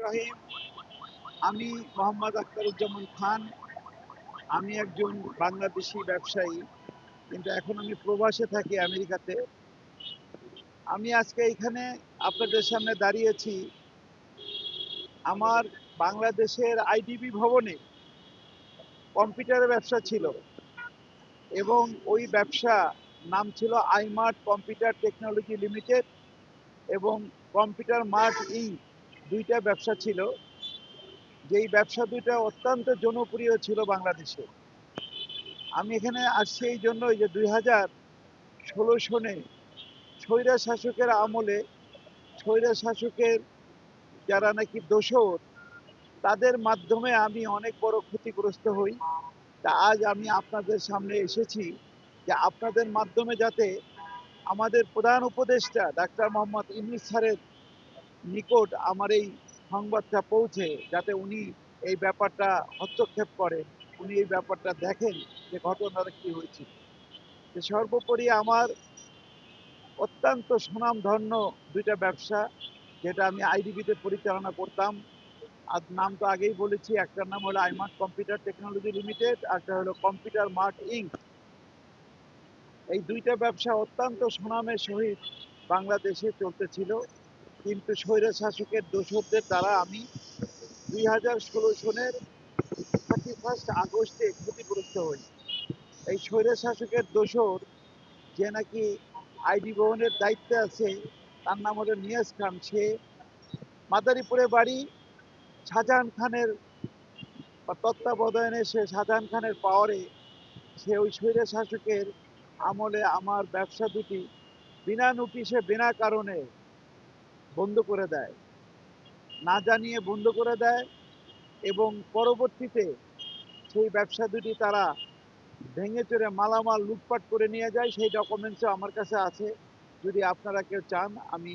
রহিম। আমি মোহাম্মদ আখতারুজ্জামান খান। আমি একজন বাংলাদেশি ব্যবসায়ী, কিন্তু এখন আমি প্রবাসে থাকি আমেরিকাতে। আমি আজকে এখানে আপনাদের সামনে দাঁড়িয়েছি। আমার বাংলাদেশের আইডিবি ভবনে কম্পিউটারের ব্যবসা ছিল, এবং ওই ব্যবসা নাম ছিল আইমার্ট কম্পিউটার টেকনোলজি লিমিটেড এবং কম্পিউটার মার্ট ইঙ্ক। দুইটা ব্যবসা ছিল, যেই ব্যবসা দুইটা অত্যন্ত জনপ্রিয় ছিল বাংলাদেশে। আমি এখানে আসছি এই জন্যই যে 2016 সনে স্বৈরা শাসকের আমলে স্বৈরা শাসকের যারা নাকি দোসর, তাদের মাধ্যমে আমি অনেক বড় ক্ষতিগ্রস্ত হই। তা আজ আমি আপনাদের সামনে এসেছি যে আপনাদের মাধ্যমে যাতে আমাদের প্রধান উপদেষ্টা ডাক্তার মোহাম্মদ ইউনূস স্যারের নিকট আমার এই সংবাদটা পৌঁছে, যাতে উনি এই ব্যাপারটা হস্তক্ষেপ করেন, উনি এই ব্যাপারটা দেখেন যে ঘটনাটা কি হয়েছিল। যে সর্বোপরি আমার অত্যন্ত সুনামধন্য দুইটা ব্যবসা, যেটা আমি আইডিবিতে পরিচালনা করতাম। আর নাম তো আগেই বলেছি, একটার নাম হলো আইমার্ট কম্পিউটার টেকনোলজি লিমিটেড, একটা হলো কম্পিউটার মার্ট ইঙ্ক। এই দুইটা ব্যবসা অত্যন্ত সুনামের সহিত বাংলাদেশে চলতেছিল, কিন্তু স্বৈর শাসকের দোসরদের দ্বারা আমি 2016 সনের 31 আগস্টে ক্ষতিগ্রস্ত হই। এই স্বৈর শাসকের দোসর, যে নাকি আইডি ভবনের দায়িত্বে আছে, তার নাম হলো নিয়াজ খান। সে মাদারীপুরে বাড়ি। শাহজাহান খানের তত্ত্বাবধানে, সে শাহজাহান খানের পাওয়ারে সে ওই স্বৈর শাসকের আমলে আমার ব্যবসা দুটি বিনা নোটিশে বিনা কারণে বন্ধ করে দেয়, না জানিয়ে বন্ধ করে দেয়। এবং পরবর্তীতে সেই ব্যবসা দুটি তারা ভেঙে চড়ে মালামাল লুটপাট করে নিয়ে যায়। সেই ডকুমেন্টসও আমার কাছে আছে। যদি আপনারা কেউ চান আমি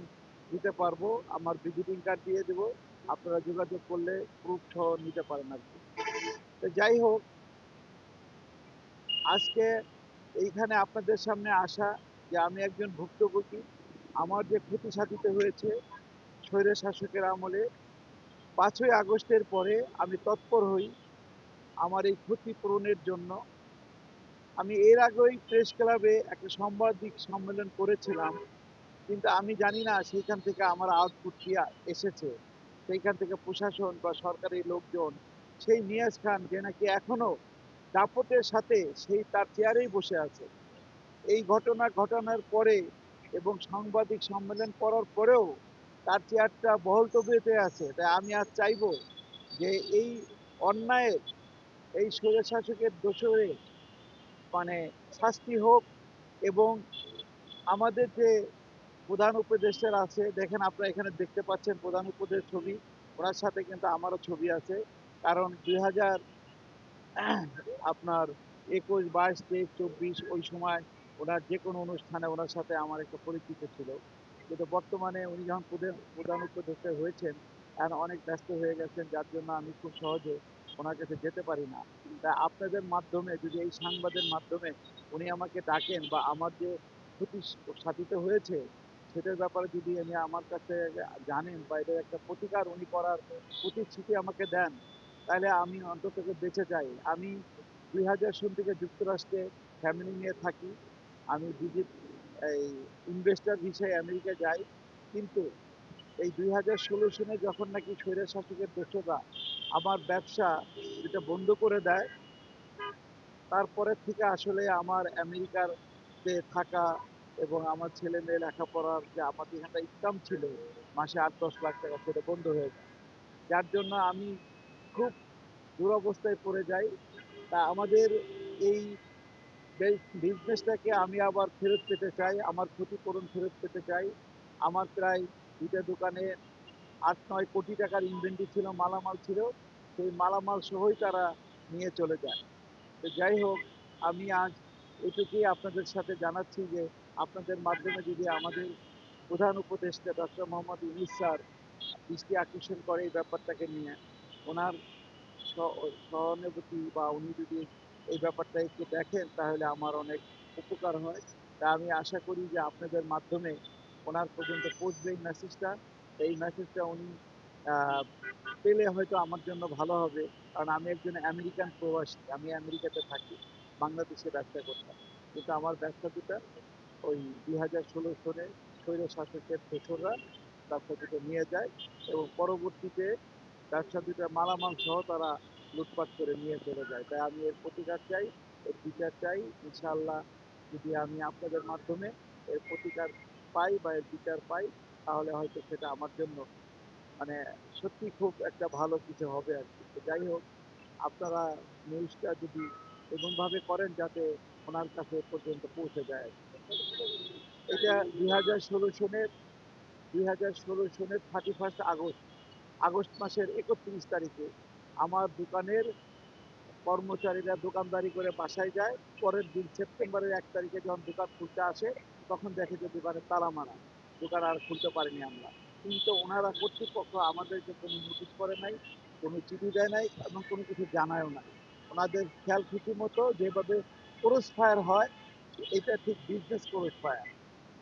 দিতে পারবো, আমার ভিজিটিং কার্ড দিয়ে দেবো। আপনারা যোগাযোগ করলে প্রুফ সহ নিতে পারেন আর কি। তো যাই হোক, আজকে এইখানে আপনাদের সামনে আসা যে আমি একজন ভুক্তভোগী। আমার যে ক্ষতি সাধিত হয়েছে স্বৈর শাসকের আমলে, 5ই আগস্টের পরে আমি তৎপর হই আমার এই ক্ষতিপূরণের জন্য। আমি এর আগেই প্রেস ক্লাবে একটা সাংবাদিক সম্মেলন করেছিলাম, কিন্তু আমি জানি না সেইখান থেকে আমার আউটপুট কি এসেছে। সেইখান থেকে প্রশাসন বা সরকারি লোকজন সেই নিয়াজ খান, যে নাকি এখনো দাপটের সাথে সেই তার চেয়ারেই বসে আছে, এই ঘটনা ঘটানোর পরে এবং সাংবাদিক সম্মেলন করার পরেও তার চেয়ারটা বহাল তবিয়তে আছে। তাই আমি আজ চাইবো যে এই অন্যায়ের, এই স্বৈরশাসকের দোষরে মানে শাস্তি হোক। এবং আমাদের যে প্রধান উপদেষ্টার আছে, দেখেন আপনারা এখানে দেখতে পাচ্ছেন প্রধান উপদেশ ছবি, ওনার সাথে কিন্তু আমারও ছবি আছে। কারণ 2000 আপনার 21, 22, 23, 24 ওই সময় ওনার যে কোনো অনুষ্ঠানে ওনার সাথে আমার একটা পরিচিত ছিল। কিন্তু বর্তমানে উনি যখন প্রধান উপদেষ্টা হয়েছেন, এখন অনেক ব্যস্ত হয়ে গেছেন, যার জন্য আমি খুব সহজে ওনার কাছে যেতে পারি না। তা আপনাদের মাধ্যমে যদি এই সংবাদের মাধ্যমে উনি আমাকে ডাকেন বা আমার যে ক্ষতি সাধিত হয়েছে সেটার ব্যাপারে যদি উনি আমার কাছে জানেন বা এটার একটা প্রতিকার উনি করার প্রতিশ্রুতি আমাকে দেন, তাহলে আমি অন্তত বেঁচে যাই। আমি 2000 সন থেকে যুক্তরাষ্ট্রে ফ্যামিলি নিয়ে থাকি। আমি ভিজিট এই ইনভেস্টর ভিসায় আমেরিকা যাই, কিন্তু এই 2016 সনে যখন নাকি স্বৈর শাসকের দোসররা আমার ব্যবসা যেটা বন্ধ করে দেয়, তারপরে থেকে আসলে আমার আমেরিকার যে থাকা এবং আমার ছেলে মেয়ে লেখাপড়ার যে আমাদের এখানটা ইনকাম ছিল মাসে 8-10 লাখ টাকা, সেটা বন্ধ হয়ে যায়। যার জন্য আমি খুব দুরবস্থায় পড়ে যাই। তা আমাদের এই বিজনেসটাকে আমি আবার ফেরত পেতে চাই, আমার ক্ষতিপূরণ ফেরত পেতে চাই। আমার প্রায় দুইটা দোকানে 8-9 কোটি টাকার ইনভেন্টরি ছিল, মালামাল ছিল। সেই মালামাল সহই তারা নিয়ে চলে যায়। তো যাই হোক, আমি আজ এটুকুই আপনাদের সাথে জানাচ্ছি যে আপনাদের মাধ্যমে যদি আমাদের প্রধান উপদেষ্টা ডক্টর মোহাম্মদ ইউনূস স্যার দৃষ্টি আকর্ষণ করে এই ব্যাপারটাকে নিয়ে, ওনার সহানুভূতি বা উনি যদি এই ব্যাপারটা একটু দেখেন, তাহলে আমার অনেক উপকার হয়। তা আমি আশা করি যে আপনাদের মাধ্যমে ওনার পর্যন্ত পৌঁছবে এই মেসেজটা। এই মেসেজটা উনি পেলে হয়তো আমার জন্য ভালো হবে, কারণ আমি একজন আমেরিকান প্রবাসী, আমি আমেরিকাতে থাকি, বাংলাদেশে ব্যবসা করতাম, কিন্তু আমার ব্যবসা দুটা ওই 2016 সনে স্বৈর শাসকের দোসররা ব্যবসা দুটো নিয়ে যায় এবং পরবর্তীতে ব্যবসা দুটা মালামাল সহ তারা লুটপাট করে নিয়ে চলে যায়। তাই আমি এর প্রতিকার চাই, এর বিচার চাই। ইনশাআল্লাহ যদি আমি আপনাদের মাধ্যমে এর প্রতিকার পাই বা এর বিচার পাই, তাহলে হয়তো সেটা আমার জন্য মানে সত্যি খুব একটা ভালো কিছু হবে আর কি। তো যাই হোক, আপনারা নিউজটা যদি এমনভাবে করেন যাতে ওনার কাছে পর্যন্ত পৌঁছে যায়। এটা 2016 সনের 2016 সনের 31 আগস্ট, আগস্ট মাসের 31 তারিখে আমার দোকানের কর্মচারীরা দোকানদারি করে বাসায় যায়। পরের দিন সেপ্টেম্বরের 1 তারিখে যখন দোকান খুলতে আসে, তখন দেখে যে দোকানে তালা মারা, দোকান আর খুলতে পারিনি আমরা। কিন্তু ওনারা কর্তৃপক্ষ আমাদেরকে কোনো নোটিশ করে নাই, কোনো চিঠি দেয় নাই এবং কোনো কিছু জানায়ও নাই। ওনাদের খেয়াল খুশি মতো যেভাবে ক্রস ফায়ার হয়, এটা ঠিক বিজনেস ক্রস ফায়ার।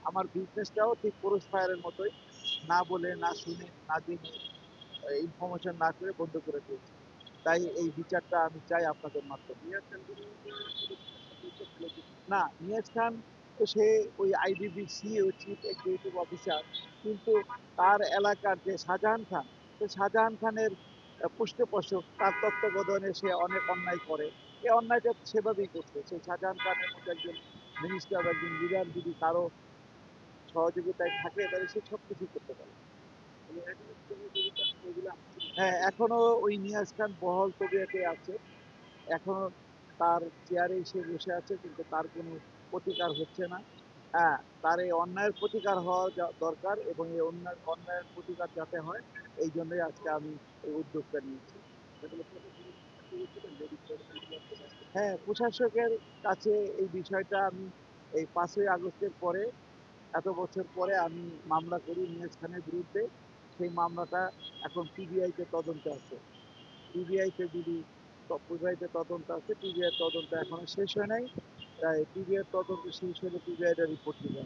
আমার বিজনেসটাও ঠিক ক্রস ফায়ারের মতোই, না বলে, না শুনে, না জেনে, ইনফরমেশন না করে বন্ধ করে দিয়েছে। তাই এই বিচারটা আমি চাই আপনাদের মাধ্যমে। না, নিয়াজ খান তো সে ওই IDB CEO, chief executive officer, কিন্তু তার এলাকার যে শাহজাহান খান, সে শাহজাহান খানের পৃষ্ঠপোষক, তার তত্ত্বাবধানে সে অনেক অন্যায় করে। এই অন্যায়টা সেভাবেই করছে। সেই শাহজাহান খানের মতো একজন মিনিস্টার বা একজন লিডার যদি কারো সহযোগিতায় থাকে, তাহলে সে সব কিছুই করতে পারে। হ্যাঁ, এখনো ওই নিয়াজ খান বহাল তবিয়তে আছে, এখনো তার চেয়ারে সে বসে আছে, কিন্তু তার কোনো প্রতিকার হচ্ছে না। হ্যাঁ, তার এই অন্যায়ের প্রতিকার হওয়া দরকার এবং এই অন্যায়ের প্রতিকার যাতে হয়, এই জন্যই আজকে আমি এই উদ্যোগটা নিয়েছি। হ্যাঁ, প্রশাসকের কাছে এই বিষয়টা আমি এই 5ই আগস্টের পরে, এত বছর পরে আমি মামলা করি নিয়াজ খানের বিরুদ্ধে। সেই মামলাটা এখন পিবিআইতে তদন্ত আছে। পিবিআইতে যদি পিবিআইতে তদন্ত আছে, পিবিআই তদন্ত এখনো শেষ হয় নাই। তাই পিবিআই তদন্ত শেষ হলে পিবিআইটা রিপোর্ট দিবে।